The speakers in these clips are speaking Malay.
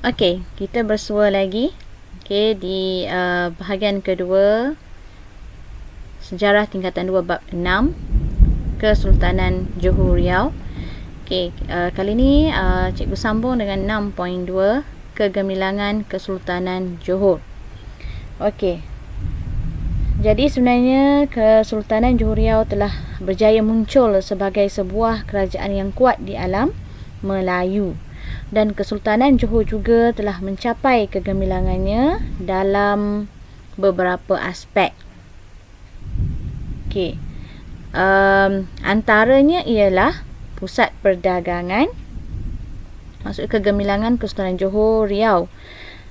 Okey, kita bersua lagi. Okey, di bahagian kedua sejarah tingkatan 2 bab 6 Kesultanan Johor Riau. Okey, kali ni cikgu sambung dengan 6.2 Kegemilangan Kesultanan Johor. Okey. Jadi sebenarnya Kesultanan Johor Riau telah berjaya muncul sebagai sebuah kerajaan yang kuat di alam Melayu. Dan Kesultanan Johor juga telah mencapai kegemilangannya dalam beberapa aspek. Okey. Antaranya ialah pusat perdagangan. Maksud kegemilangan Kesultanan Johor Riau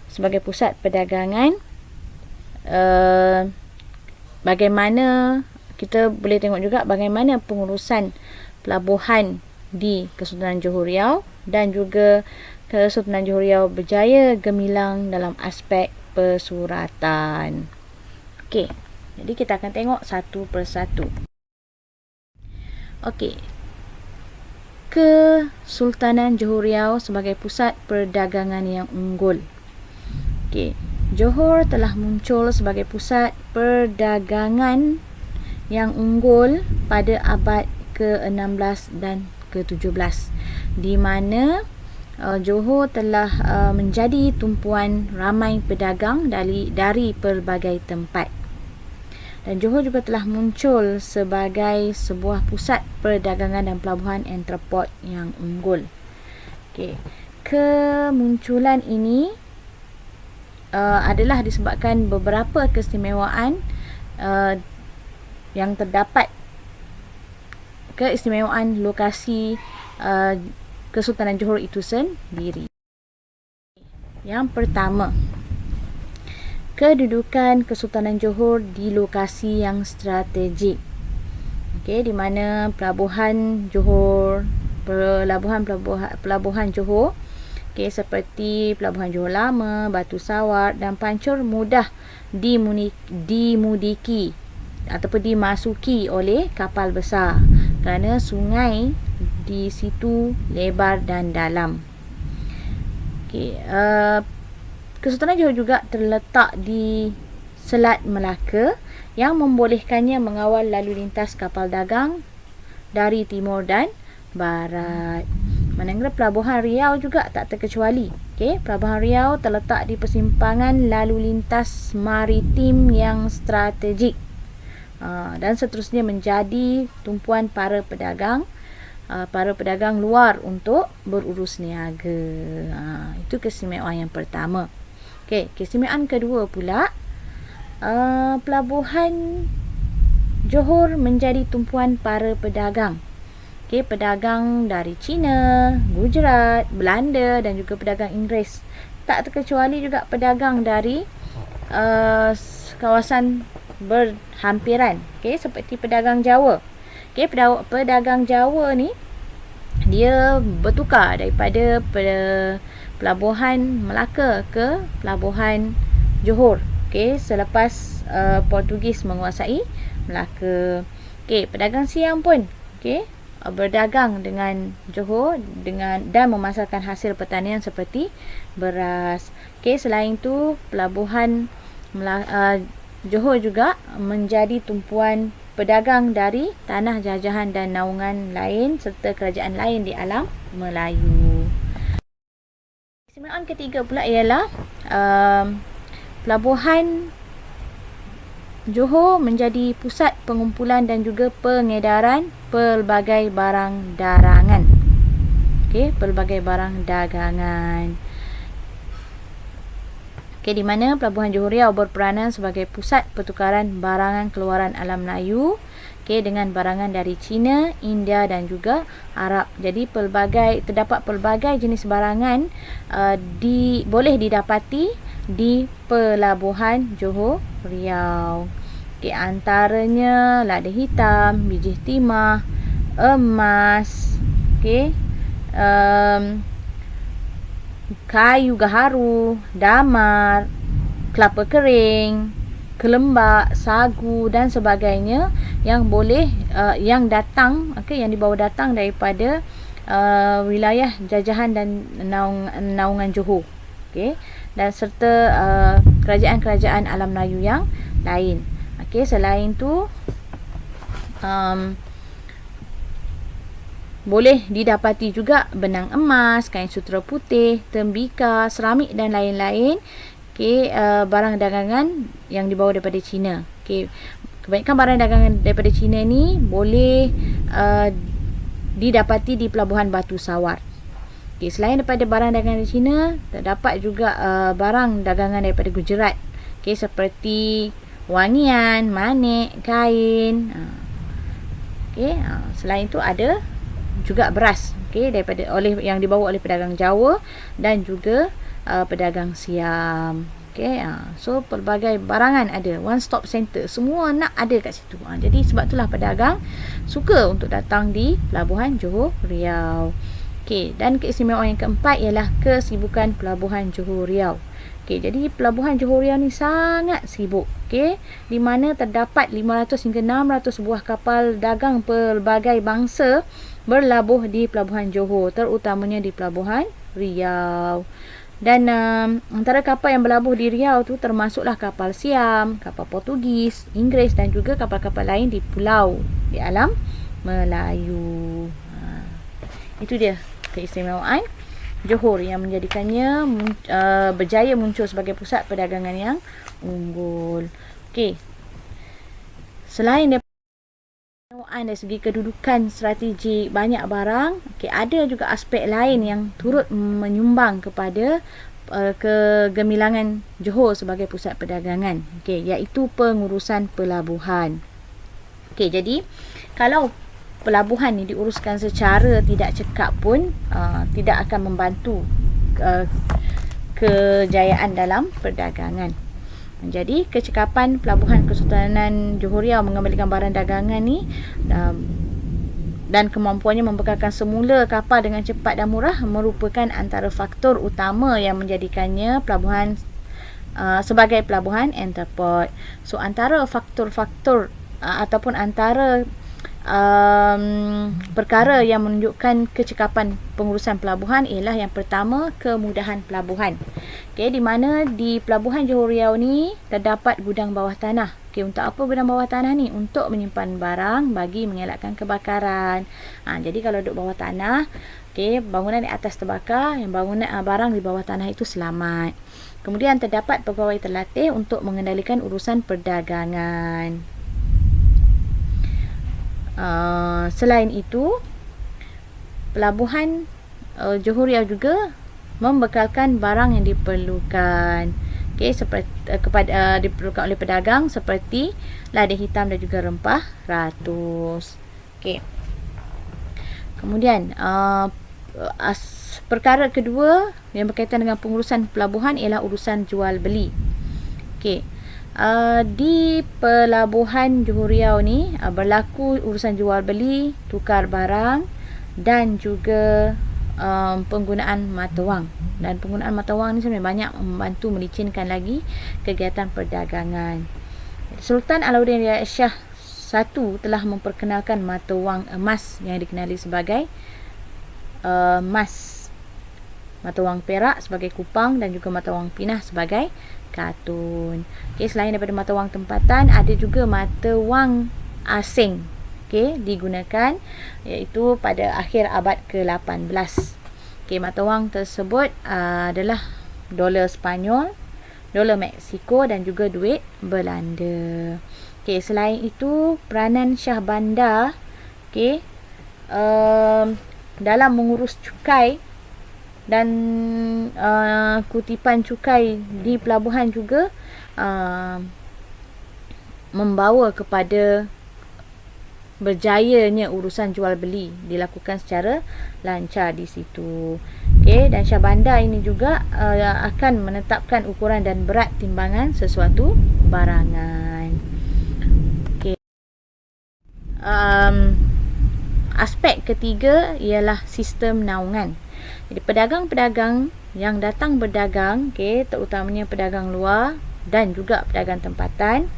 sebagai pusat perdagangan. Bagaimana kita boleh tengok juga bagaimana pengurusan pelabuhan di Kesultanan Johor Riau dan juga Kesultanan Johor Riau berjaya gemilang dalam aspek pesuratan. Okey, jadi kita akan tengok satu persatu. Okey. Kesultanan Johor Riau sebagai pusat perdagangan yang unggul. Okey, Johor telah muncul sebagai pusat perdagangan yang unggul pada abad ke-16 dan ke-17, di mana Johor telah menjadi tumpuan ramai pedagang dari pelbagai tempat. Dan Johor juga telah muncul sebagai sebuah pusat perdagangan dan pelabuhan entrepot yang unggul. Okey, kemunculan ini adalah disebabkan beberapa keistimewaan yang terdapat. Keistimewaan lokasi Kesultanan Johor itu sendiri. Yang pertama, kedudukan Kesultanan Johor di lokasi yang strategik. Okey, di mana pelabuhan Johor, pelabuhan Johor, okey, seperti pelabuhan Johor Lama, Batu Sawat dan Pancur mudah dimudiki ataupun dimasuki oleh kapal besar kerana sungai di situ lebar dan dalam. Okey, Kesultanan Johor juga terletak di Selat Melaka yang membolehkannya mengawal lalu lintas kapal dagang dari timur dan barat. Manakala Pelabuhan Riau juga tak terkecuali. Okey, Pelabuhan Riau terletak di persimpangan lalu lintas maritim yang strategik. Dan seterusnya menjadi tumpuan para pedagang luar untuk berurus niaga. Itu keistimewaan yang pertama. Okey, keistimewaan kedua pula, pelabuhan Johor menjadi tumpuan para pedagang. Okey, pedagang dari China, Gujarat, Belanda dan juga pedagang Inggeris. Tak terkecuali juga pedagang dari kawasan berhampiran. Okey, seperti pedagang Jawa. Okey, pedagang Jawa ni dia bertukar daripada pelabuhan Melaka ke pelabuhan Johor. Okey, selepas Portugis menguasai Melaka. Okey, pedagang Siam pun berdagang dengan Johor dan memasarkan hasil pertanian seperti beras. Okey, selain itu pelabuhan Johor juga menjadi tumpuan pedagang dari tanah jajahan dan naungan lain serta kerajaan lain di alam Melayu. Keistimewaan ketiga pula ialah pelabuhan Johor menjadi pusat pengumpulan dan juga pengedaran pelbagai barang dagangan. Okey, pelbagai barang dagangan. Okey, di mana Pelabuhan Johor Riau berperanan sebagai pusat pertukaran barangan keluaran alam Melayu, okey, dengan barangan dari China, India dan juga Arab. Jadi terdapat pelbagai jenis barangan boleh didapati di Pelabuhan Johor Riau. Okey, antaranya lada hitam, biji timah, emas, okey, kayu gaharu, damar, kelapa kering, kelembak, sagu dan sebagainya yang yang dibawa datang daripada wilayah jajahan dan naungan Johor. Okey, dan serta kerajaan-kerajaan alam Melayu yang lain. Okey, selain tu boleh didapati juga benang emas, kain sutera putih, tembika, seramik dan lain-lain. Okey, barang dagangan yang dibawa daripada China. Okey, kebanyakan barang dagangan daripada China ni boleh didapati di Pelabuhan Batu Sawar. Okay, selain daripada barang dagangan dari China, terdapat juga barang dagangan daripada Gujarat. Okay, seperti wangian, manik, kain. Okay, selain itu ada juga beras. Okay, daripada yang dibawa oleh pedagang Jawa dan juga pedagang Siam. Okay, so pelbagai barangan ada, one stop center, semua nak ada kat situ. Jadi sebab itulah pedagang suka untuk datang di Pelabuhan Johor Riau. Okay, dan keistimewaan yang keempat ialah kesibukan Pelabuhan Johor Riau. Okay, jadi Pelabuhan Johor Riau ni sangat sibuk. Okay, di mana terdapat 500 hingga 600 buah kapal dagang pelbagai bangsa berlabuh di Pelabuhan Johor, terutamanya di Pelabuhan Riau. Dan antara kapal yang berlabuh di Riau tu termasuklah kapal Siam, kapal Portugis, Inggeris dan juga kapal-kapal lain di pulau di alam Melayu. Itu dia keistimewaan Johor yang menjadikannya berjaya muncul sebagai pusat perdagangan yang unggul. Okey. Selain daripada dari segi kedudukan strategik banyak barang, ada juga aspek lain yang turut menyumbang kepada kegemilangan Johor sebagai pusat perdagangan, iaitu pengurusan pelabuhan. Jadi kalau pelabuhan ni diuruskan secara tidak cekap pun tidak akan membantu kejayaan dalam perdagangan. Jadi kecekapan Pelabuhan Kesultanan Johor Riau mengembalikan barang dagangan ni dan kemampuannya membekalkan semula kapal dengan cepat dan murah merupakan antara faktor utama yang menjadikannya pelabuhan sebagai pelabuhan entrepot. So antara faktor-faktor ataupun antara perkara yang menunjukkan kecekapan pengurusan pelabuhan ialah yang pertama, kemudahan pelabuhan. Di mana di Pelabuhan Johor Riau ni terdapat gudang bawah tanah. Untuk apa gudang bawah tanah ni? Untuk menyimpan barang bagi mengelakkan kebakaran. Jadi kalau duduk bawah tanah, bangunan di atas terbakar, yang barang di bawah tanah itu selamat. Kemudian terdapat pegawai terlatih untuk mengendalikan urusan perdagangan. Selain itu, Pelabuhan Johor Riau juga membekalkan barang yang diperlukan, seperti diperlukan oleh pedagang seperti lada hitam dan juga rempah ratus. Kemudian perkara kedua yang berkaitan dengan pengurusan pelabuhan ialah urusan jual beli. Di Pelabuhan Johor Riau ni berlaku urusan jual beli, tukar barang dan juga penggunaan mata wang. Dan penggunaan mata wang ni sebenarnya banyak membantu melicinkan lagi kegiatan perdagangan. Sultan Alauddin Riayat Shah I telah memperkenalkan mata wang emas yang dikenali sebagai mas, mata wang perak sebagai kupang dan juga mata wang pinah sebagai katun. Selain daripada mata wang tempatan, ada juga mata wang asing digunakan, iaitu pada akhir abad ke-18. Mata wang tersebut adalah dolar Sepanyol, dolar Meksiko dan juga duit Belanda. Selain itu, peranan Syah Bandar dalam mengurus cukai dan kutipan cukai di pelabuhan juga membawa kepada berjayanya urusan jual beli dilakukan secara lancar di situ. Dan Syah Bandar ini juga akan menetapkan ukuran dan berat timbangan sesuatu barangan. Aspek ketiga ialah sistem naungan. Jadi pedagang-pedagang yang datang berdagang, terutamanya pedagang luar dan juga pedagang tempatan,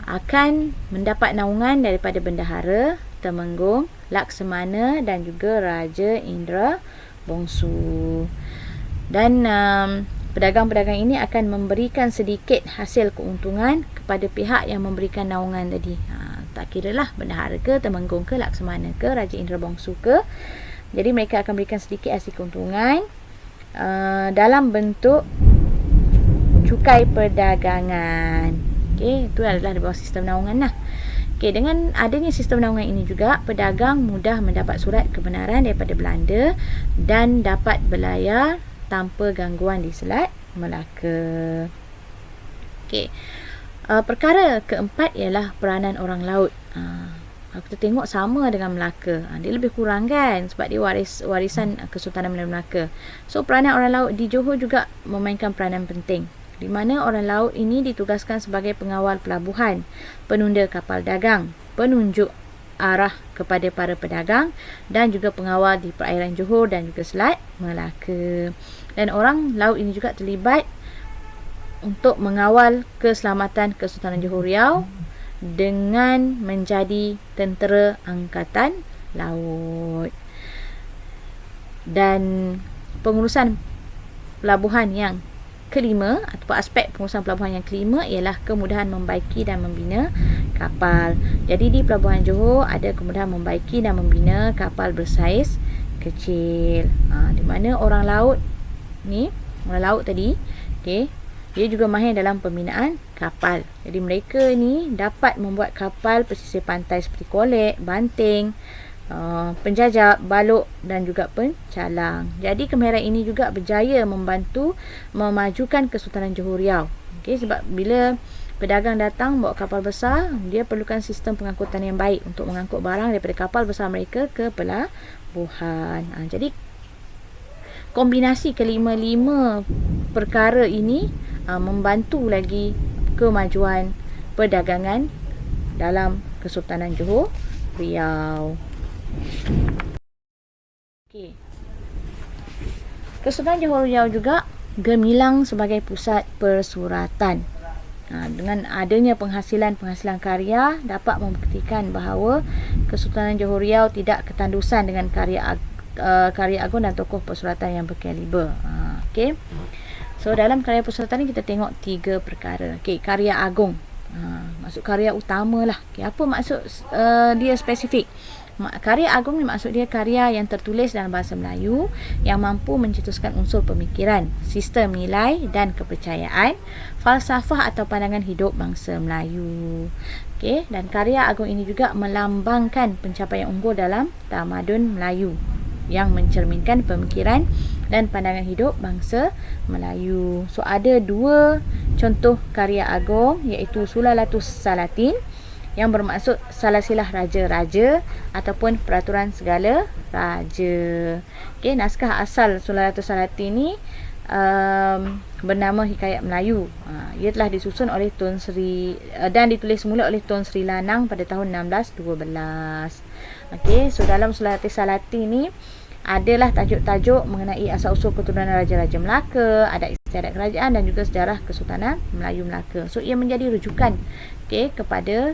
akan mendapat naungan daripada Bendahara, Temenggung, Laksamana dan juga Raja Indra Bongsu. Dan pedagang-pedagang ini akan memberikan sedikit hasil keuntungan kepada pihak yang memberikan naungan tadi. Tak kira lah bendahara ke, temenggung ke, laksamana ke, Raja Indra Bongsu ke. Jadi mereka akan berikan sedikit hasil keuntungan dalam bentuk cukai perdagangan. Okey, itu adalah di bawah sistem naungan lah. Okey, dengan adanya sistem naungan ini juga, pedagang mudah mendapat surat kebenaran daripada Belanda dan dapat berlayar tanpa gangguan di Selat Melaka. Okey. Perkara keempat ialah peranan orang laut. Kita tengok sama dengan Melaka. Dia lebih kurang kan, sebab dia warisan Kesultanan Melayu Melaka. So peranan orang laut di Johor juga memainkan peranan penting, di mana orang laut ini ditugaskan sebagai pengawal pelabuhan, penunda kapal dagang, penunjuk arah kepada para pedagang dan juga pengawal di perairan Johor dan juga Selat Melaka. Dan orang laut ini juga terlibat untuk mengawal keselamatan Kesultanan Johor Riau dengan menjadi tentera angkatan laut. Dan pengurusan pelabuhan yang kelima, atau aspek pengurusan pelabuhan yang kelima ialah kemudahan membaiki dan membina kapal. Jadi di Pelabuhan Johor ada kemudahan membaiki dan membina kapal bersaiz kecil. Di mana orang laut tadi, okey, dia juga mahir dalam pembinaan kapal. Jadi mereka ni dapat membuat kapal pesisir pantai seperti Kolek, Banting, penjajak, balok dan juga pencalang. Jadi kemahiran ini juga berjaya membantu memajukan Kesultanan Johor Riau. Okey, sebab bila pedagang datang bawa kapal besar, dia perlukan sistem pengangkutan yang baik untuk mengangkut barang daripada kapal besar mereka ke pelabuhan. Jadi kombinasi kelima-lima perkara ini membantu lagi kemajuan perdagangan dalam Kesultanan Johor Riau. Okey. Kesultanan Johor Riau juga gemilang sebagai pusat persuratan. Dengan adanya penghasilan karya dapat membuktikan bahawa Kesultanan Johor Riau tidak ketandusan dengan karya agung dan tokoh persuratan yang berkaliber. Okey. So dalam karya persuratan ni kita tengok 3 perkara. Okey, karya agung. Maksud karya utama lah. Okey, apa maksud dia spesifik? Karya agung ni maksud dia karya yang tertulis dalam bahasa Melayu yang mampu mencetuskan unsur pemikiran, sistem nilai dan kepercayaan, falsafah atau pandangan hidup bangsa Melayu. Okey, dan karya agung ini juga melambangkan pencapaian unggul dalam tamadun Melayu yang mencerminkan pemikiran dan pandangan hidup bangsa Melayu. So ada 2 contoh karya agung, iaitu Sulalatus Salatin yang bermaksud salasilah raja-raja ataupun peraturan segala raja. Okey, naskah asal Sulalatus Salatin ni bernama Hikayat Melayu. Ia telah disusun oleh Tun Sri dan ditulis semula oleh Tun Sri Lanang pada tahun 1612. Okey, so dalam Sulalatus Salatin ni adalah tajuk-tajuk mengenai asal-usul keturunan Raja-Raja Melaka, adat istiadat kerajaan dan juga sejarah Kesultanan Melayu Melaka. So ia menjadi rujukan kepada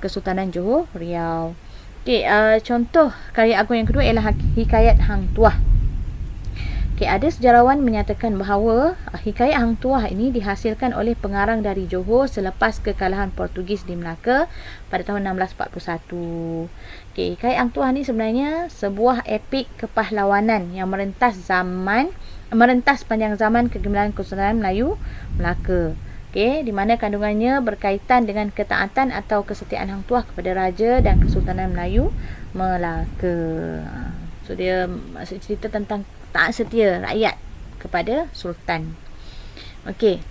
Kesultanan Johor Riau. Contoh karya agung yang kedua ialah Hikayat Hang Tuah. Ada sejarawan menyatakan bahawa Hikayat Hang Tuah ini dihasilkan oleh pengarang dari Johor selepas kekalahan Portugis di Melaka pada tahun 1641. Hikayat Hang Tuah ni sebenarnya sebuah epik kepahlawanan yang merentas sepanjang zaman kegemilangan Kesultanan Melayu Melaka. Di mana kandungannya berkaitan dengan ketaatan atau kesetiaan Hang Tuah kepada Raja dan Kesultanan Melayu Melaka. So dia maksud cerita tentang taat setia rakyat kepada Sultan. Okey.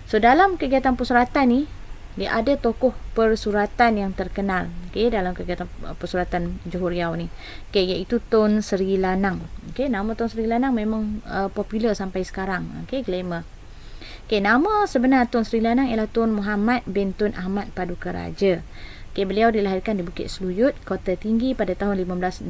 So dalam kegiatan persuratan ni, dia ada tokoh persuratan yang terkenal. Dalam kegiatan persuratan Johor Riau ni. Iaitu Tun Sri Lanang. Nama Tun Sri Lanang memang popular sampai sekarang. Glamour. Nama sebenar Tun Sri Lanang ialah Tun Muhammad bin Tun Ahmad Paduka Raja. Beliau dilahirkan di Bukit Seluyut, Kota Tinggi pada tahun 1565.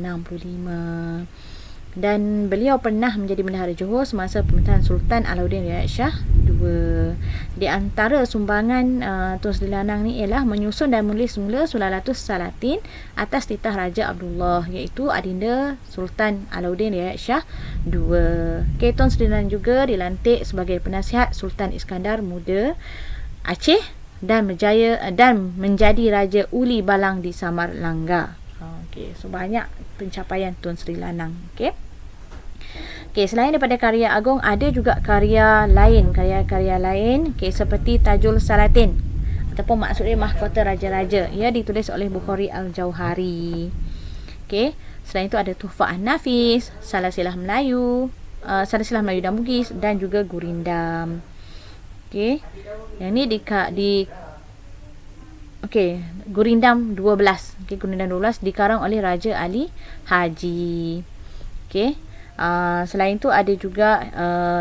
Dan beliau pernah menjadi bendahara Johor semasa pemerintahan Sultan Alauddin Riayat Shah 2. Di antara sumbangan Tun Sri Lanang ni ialah menyusun dan menulis semula Sulalatus Salatin atas titah Raja Abdullah, iaitu Adinda Sultan Alauddin Riayat Shah 2. Okay, Tun Sri Lanang juga dilantik sebagai penasihat Sultan Iskandar Muda Aceh dan menjadi Raja Uli Balang di Samar Langgar. Okay, so banyak pencapaian Tun Sri Lanang. Okay. Okay, selain daripada karya agung, ada juga karya lain, okay, seperti Tajul Salatin ataupun maksudnya Mahkota Raja-Raja. Ia ditulis oleh Bukhari Al-Jauhari. Okay. Selain itu ada Tuhfah An-Nafis, Salasilah Melayu dan Bugis, dan juga Gurindam. Okay. Yang ni Gurindam 12. Okay, Gurindam 12 dikarang oleh Raja Ali Haji. Okay. Selain itu ada juga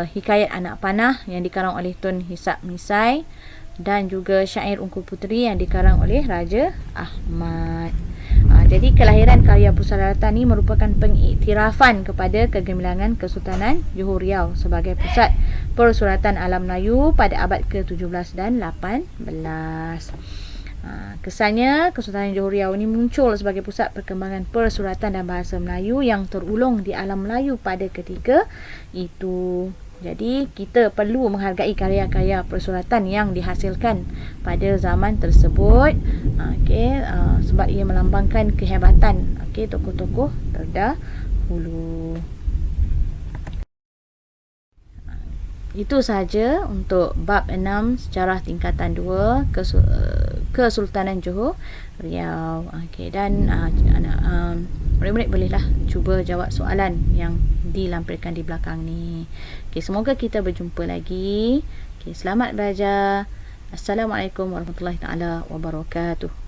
Hikayat Anak Panah yang dikarang oleh Tun Hisap Misai, dan juga Syair Ungku Puteri yang dikarang oleh Raja Ahmad. Jadi kelahiran karya Persulatan ini merupakan pengiktirafan kepada kegemilangan Kesultanan Johor Riau sebagai pusat Persulatan Alam Melayu pada abad ke-17 dan 18. Kesannya Kesultanan Johor Riau ini muncul sebagai pusat perkembangan persuratan dan bahasa Melayu yang terulung di alam Melayu pada ketika itu. Jadi kita perlu menghargai karya-karya persuratan yang dihasilkan pada zaman tersebut, sebab ia melambangkan kehebatan tokoh-tokoh terdahulu. Itu sahaja untuk bab 6 sejarah tingkatan 2 Kesultanan Johor Riau. Dan murid-murid bolehlah cuba jawab soalan yang dilampirkan di belakang ni. Semoga kita berjumpa lagi. Selamat belajar. Assalamualaikum warahmatullahi taala wabarakatuh.